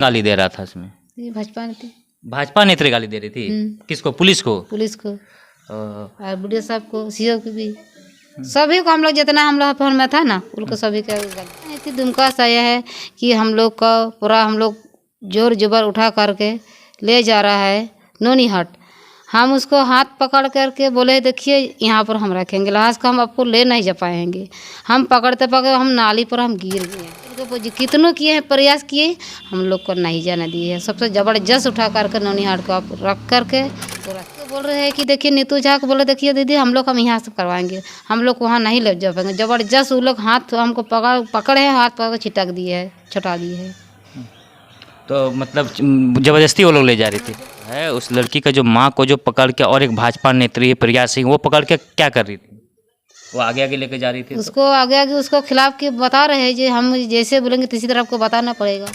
गाली दे रहा था इसमें? ये भाजपा ने थी। भाजपा नेत्री गाली दे रही थी? किसको? पुलिस को? पुलिस को और बुढ़िया साहब को, सीओ को भी, सभी को। हम लोग जितना हम लोग फोन में था ना, उनको सभी का ऐसी दुमका सा यह है कि हम लोग का पूरा हम लोग जोर जबर उठा करके ले जा रहा है नोनीहाट। हम उसको हाथ पकड़ करके बोले देखिए यहाँ पर हम रखेंगे, लास्ट का हम आपको ले नहीं जा पाएंगे। हम पकड़ते पकड़ते हम नाली पर हम गिर गए। कितनों किए हैं, प्रयास किए, हम लोग को नहीं जाने दिए है। सबसे ज़बरदस्त उठा करके नोनीहाट को आप रख करके बोल रहे हैं कि देखिए नीतू झा को बोले देखिए दीदी हम लोग हम यहाँ से करवाएंगे, हम लोग वहाँ नहीं ले जा पाएंगे। ज़बरदस्त वो लोग हाथ हमको पकड़े हैं, हाथ पकड़ छिटक दिए है, छुटा दिए है। तो मतलब ज़बरदस्ती वो लोग ले जा रही थी? है उस लड़की का जो माँ को जो पकड़ के, और एक भाजपा नेत्री है प्रिया सिंह, वो पकड़ के क्या कर रही थी? वो आगे आगे लेके जा रही थी? उसको आगे आगे उसको खिलाफ के बता रहे हैं जी, हम जैसे बोलेंगे तीसरी तरफ को बताना पड़ेगा।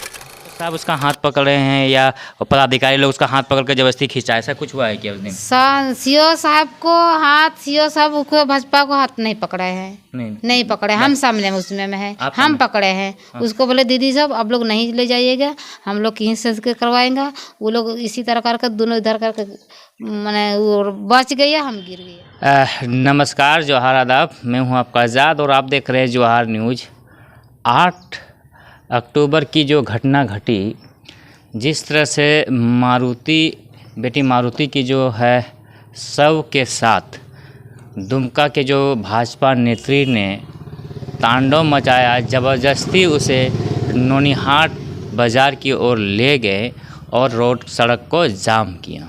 साहब उसका हाथ पकड़े हैं या पदाधिकारी लोग उसका हाथ पकड़ के जबरदस्ती खींचा, ऐसा कुछ हुआ है क्या उस दिन? सीओ साहब को हाथ, सीओ साहब को भाजपा को हाथ नहीं पकड़े हैं, नहीं पकड़े। हम सामने में उसमें में है, हम पकड़े हैं। उसको बोले दीदी साहब आप लोग नहीं ले जाइएगा, हम लोग कहीं से करवाएंगे। वो लोग इसी तरह करके दोनों इधर करके मैंने वो बच गई, हम गिर गए। नमस्कार, जोहार, आदाब। मैं हूं आपका आज़ाद और आप देख रहे हैं जोहार न्यूज़। 8 अक्टूबर की जो घटना घटी, जिस तरह से बेटी मारुति की जो है शव के साथ दुमका के जो भाजपा नेत्री ने तांडव मचाया, ज़बरदस्ती उसे नोनीहाट बाज़ार की ओर ले गए और रोड सड़क को जाम किया।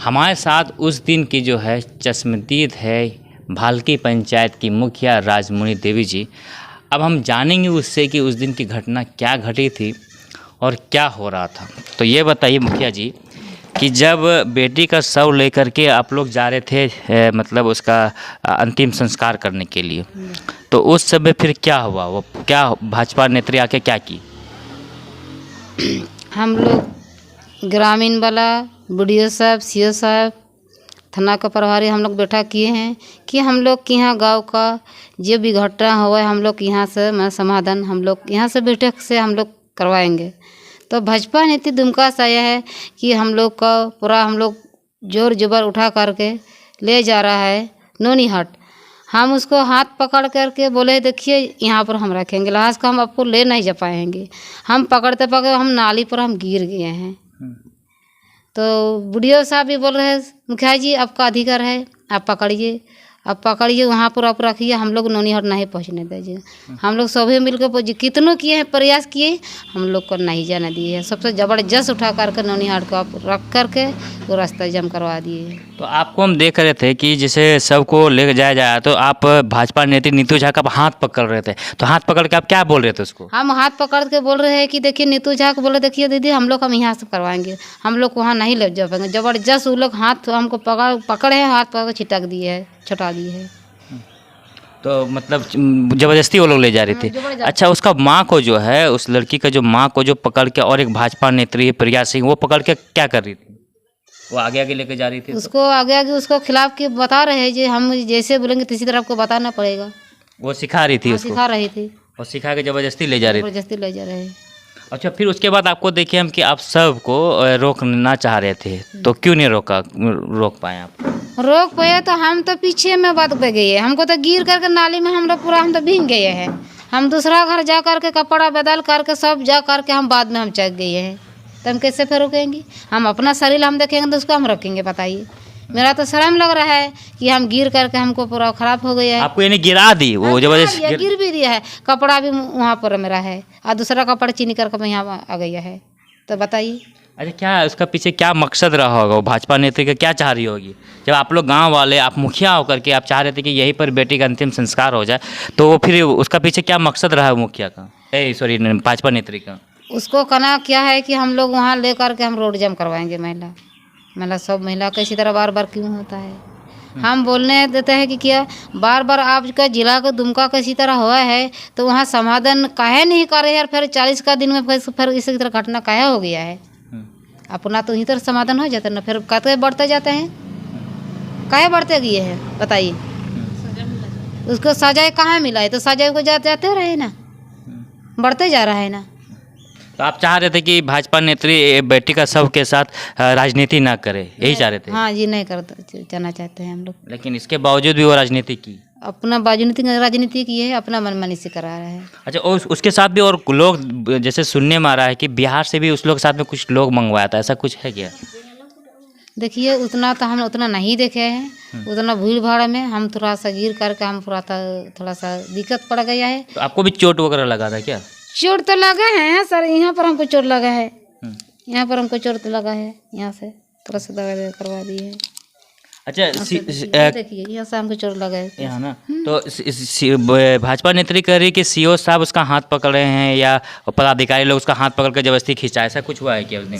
हमारे साथ उस दिन की जो है चश्मदीद है भालकी पंचायत की मुखिया राजमुनि देवी जी। अब हम जानेंगे उससे कि उस दिन की घटना क्या घटी थी और क्या हो रहा था। तो ये बताइए मुखिया जी कि जब बेटी का शव लेकर के आप लोग जा रहे थे मतलब उसका अंतिम संस्कार करने के लिए, तो उस समय फिर क्या हुआ? वो क्या भाजपा नेत्री आके क्या की? हम लोग ग्रामीण वाला, बुढ़िया साहब, सीओ साहब, थाना का प्रभारी हम लोग बैठा किए हैं कि हम लोग के यहाँ गाँव का जो भी घटना हुआ है हम लोग यहाँ से मैं समाधान हम लोग यहाँ से बैठक से हम लोग करवाएंगे। तो भाजपा नीति दुमका सा यह है कि हम लोग का पूरा हम लोग जोर जबर उठा करके ले जा रहा है नोनीहाट। हम उसको हाथ पकड़ करके बोले देखिए यहाँ पर हम रखेंगे, लास्ट का हम आपको ले नहीं जा पाएंगे। हम पकड़ते पकड़ते हम नाली पर हम गिर गए हैं। तो बुढ़िया साहब भी बोल रहे हैं मुखिया जी आपका अधिकार है, आप पकड़िए, आप पकड़िए, वहाँ पर आप रखिए, हम लोग नोनीहाट नहीं पहुँचने दीजिए। हम लोग सभी मिलकर कितनों किए हैं, प्रयास किए, हम लोग को नहीं जाने दिए है। सबसे ज़बरदस्त उठा करके नोनीहाट को आप रख करके वो रास्ता जाम करवा दिए। तो आपको हम देख रहे थे कि जैसे सबको ले जाया जाए तो आप भाजपा नेत्री नीतू झा का हाथ पकड़ रहे थे, तो हाथ पकड़ के आप क्या बोल रहे थे उसको? हम हाथ पकड़ के बोल रहे हैं कि देखिए नीतू झा को बोले देखिए दीदी हम लोग हम यहाँ से करवाएंगे, हम लोग वहाँ नहीं ले जा पाएंगे। ज़बरदस्त वो लोग हाथ हमको पकड़े हैं, हाथ पकड़ छिटक दिए है, छुटा दिए है। तो मतलब ज़बरदस्ती वो लोग ले जा रही थी? अच्छा, उसका माँ को जो है, उस लड़की का जो माँ को जो पकड़ के, और एक भाजपा नेत्री है प्रिया सिंह, वो पकड़ के क्या कर रही थी? वो आगे आगे लेके जा रही थी? उसको आगे आगे उसको खिलाफ के बता रहे हैं जी, हम जैसे बोलेंगे तीसरी तरफ को बताना पड़ेगा। वो सिखा रही थी उसको? सिखा रही थी, और सिखा के ज़बरदस्ती ले जा रही थी? ज़बरदस्ती ले जा रहे हैं। अच्छा, फिर उसके बाद आपको देखिए हम कि आप सबको रोकना चाह रहे थे, तो क्यों नहीं रोक पाए आप? रोक पाए तो हम तो पीछे में बात पे गए, हमको तो गिर करके नाली में हम लोग पूरा हम तो भीग गए हैं। हम दूसरा घर जा करके कपड़ा बदल करके सब जा करके हम बाद में हम चल गए हैं। तो हम कैसे फिर रुकेंगे? हम अपना शरीर हम देखेंगे तो उसको हम रखेंगे? बताइए, मेरा तो शर्म लग रहा है कि हम गिर करके हमको पूरा खराब हो गया है। आपको यानी गिरा दी वो जबरदस्ती? गिर भी दिया है, कपड़ा भी वहाँ पर मेरा है और दूसरा कपड़ा चीनी करके मैं यहाँ आ गया है। तो बताइए। अच्छा, क्या उसका पीछे क्या मकसद रहा होगा? वो भाजपा नेत्री का क्या चाह रही होगी? जब आप लोग गांव वाले, आप मुखिया होकर के आप चाह रहे थे कि यहीं पर बेटी का अंतिम संस्कार हो जाए, तो वो फिर उसका पीछे क्या मकसद रहा है मुखिया का, सॉरी भाजपा नेत्री का? उसको कहना क्या है कि हम लोग वहाँ ले करके हम रोड जाम करवाएंगे। महिला सब महिला का इसी तरह बार बार क्यों होता है? हम बोलने देते हैं कि क्या बार बार आपका जिला का दुमका का इसी तरह हुआ है तो वहाँ समाधान काहे नहीं कर रहे यार? फिर 40 का दिन में फिर इसी तरह घटना काहे हो गया है? अपना तो इसी तरह समाधान हो जाता है ना, फिर कहते बढ़ते जाते हैं, काहे बढ़ते गए हैं? बताइए। उसको सजाए कहाँ मिला है? तो सजाए को जाते रहे ना, बढ़ते जा रहा है ना। तो आप चाह रहे थे कि भाजपा नेत्री बेटी का शव के साथ राजनीति ना करे, यही चाह रहे थे? हाँ जी, नहीं करते जाना चाहते हैं हम लोग। लेकिन इसके बावजूद भी वो राजनीति की। अपना राजनीति की है, अपना मनमानी से करा रहा है। अच्छा, और उसके साथ भी और लोग, जैसे सुनने में आ रहा है कि बिहार से भी उस लोग के साथ में कुछ लोग मंगवाया था, ऐसा कुछ है क्या? देखिए उतना तो हम उतना नहीं देखे हैं, उतना भीड़ भाड़ में हम थोड़ा सा गिर करके हम थोड़ा सा दिक्कत पड़ गया है। तो आपको भी चोट वगैरह लगा था क्या? चोट तो लगा है सर, यहाँ पर हमको चोट लगा है, यहाँ पर हमको चोट लगा है, यहाँ से थोड़ा सा दवाई करवा दी है। अच्छा, देखिए यहाँ से हमको चोट लगा है यहाँ ना, तो भाजपा नेत्री कह रही कि सीओ साहब उसका हाथ पकड़ रहे हैं या पदाधिकारी लोग उसका हाथ पकड़ कर जबरदस्ती खींचा, ऐसा कुछ हुआ है क्या उस दिन?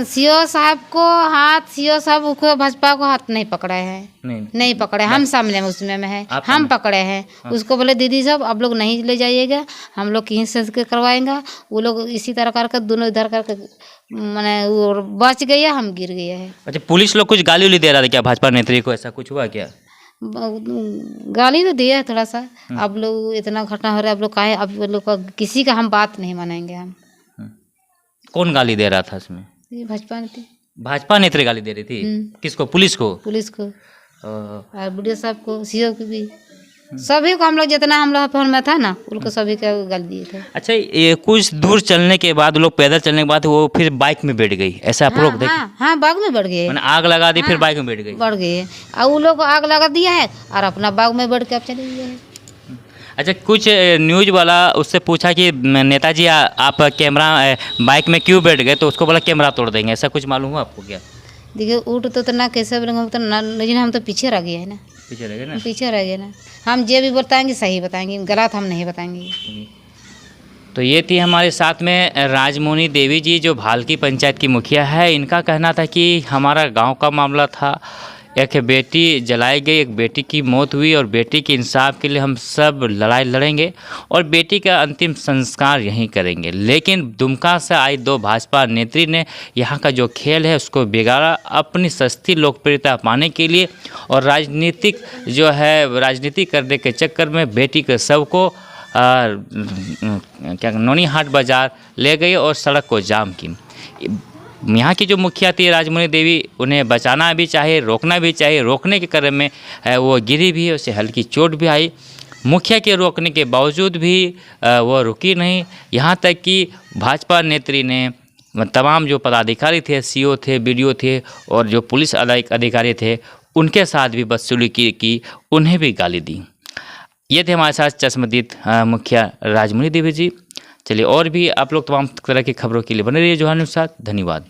सीओ साहब को भाजपा को हाथ नहीं पकड़े हैं, नहीं पकड़े, हम सामने में उसमें में है, हम पकड़े हैं। उसको बोले दीदी साहब आप लोग नहीं ले जाइएगा, हम लोग कहीं से करवाएंगे। वो लोग इसी तरह करके दोनों इधर करके मैंने वो बच गया, हम गिर गए हैं। अच्छा, पुलिस लोग कुछ गाली उली दे रहा था क्या भाजपा नेत्री को, ऐसा कुछ हुआ क्या? गाली तो दिया है थोड़ा सा। आप लोग इतना घटना हो रहा है, आप लोग काहे, आप लोग का किसी का हम बात नहीं मानेंगे हम। कौन गाली दे रहा था इसमें? ये भाजपा नेत्री गाली दे रही थी? किसको? पुलिस को? पुलिस को और बुढ़िया साहब को, सीओ को भी, सभी को। हम लोग जितना हम लोग फोन में था ना, उनको सभी का गाली दिए थे। अच्छा, ये कुछ दूर चलने के बाद, लोग पैदल चलने के बाद वो फिर बाइक में बैठ गई, ऐसा आप लोग देखे? हाँ, बाग में बढ़ गए, आग लगा दी, फिर बाइक में बैठ गई, बढ़ गए। और वो लोग को आग लगा दिया है और अपना बाग में बैठ के अब चले गए हैं। अच्छा, कुछ न्यूज वाला उससे पूछा कि नेताजी आप कैमरा बाइक में क्यों बैठ गए, तो उसको बोला कैमरा तोड़ देंगे, ऐसा कुछ मालूम हुआ आपको क्या? देखिए उठ तो ना कैसे लेकिन हम तो पीछे रह गए हैं ना, पीछे रह गए ना, पीछे रह गए ना। हम जो भी बताएंगे सही बताएंगे, गलत हम नहीं बताएंगे। तो ये थी हमारे साथ में राजमोनी देवी जी, जो भालकी पंचायत की मुखिया है। इनका कहना था कि हमारा गांव का मामला था, एक बेटी जलाई गई, एक बेटी की मौत हुई और बेटी के इंसाफ के लिए हम सब लड़ाई लड़ेंगे और बेटी का अंतिम संस्कार यहीं करेंगे। लेकिन दुमका से आई दो भाजपा नेत्री ने यहाँ का जो खेल है उसको बिगाड़ा, अपनी सस्ती लोकप्रियता पाने के लिए, और राजनीति करने के चक्कर में बेटी के शव को नौनीहाट बाजार ले गई और सड़क को जाम की। यहाँ की जो मुखिया थी राजमोनी देवी, उन्हें बचाना भी चाहिए, रोकना भी चाहिए। रोकने के क्रम में वो गिरी भी, उसे हल्की चोट भी आई। मुखिया के रोकने के बावजूद भी वो रुकी नहीं, यहाँ तक कि भाजपा नेत्री ने तमाम जो पदाधिकारी थे, सीओ थे, बीडीओ थे और जो पुलिस अधिकारी थे, उनके साथ भी बदसलूकी की, उन्हें भी गाली दी। ये थे हमारे साथ चश्मदीद मुखिया राजमोनी देवी जी। चलिए, और भी आप लोग तमाम तरह की खबरों के लिए बने रहिए जोहार न्यूज़ के साथ। धन्यवाद।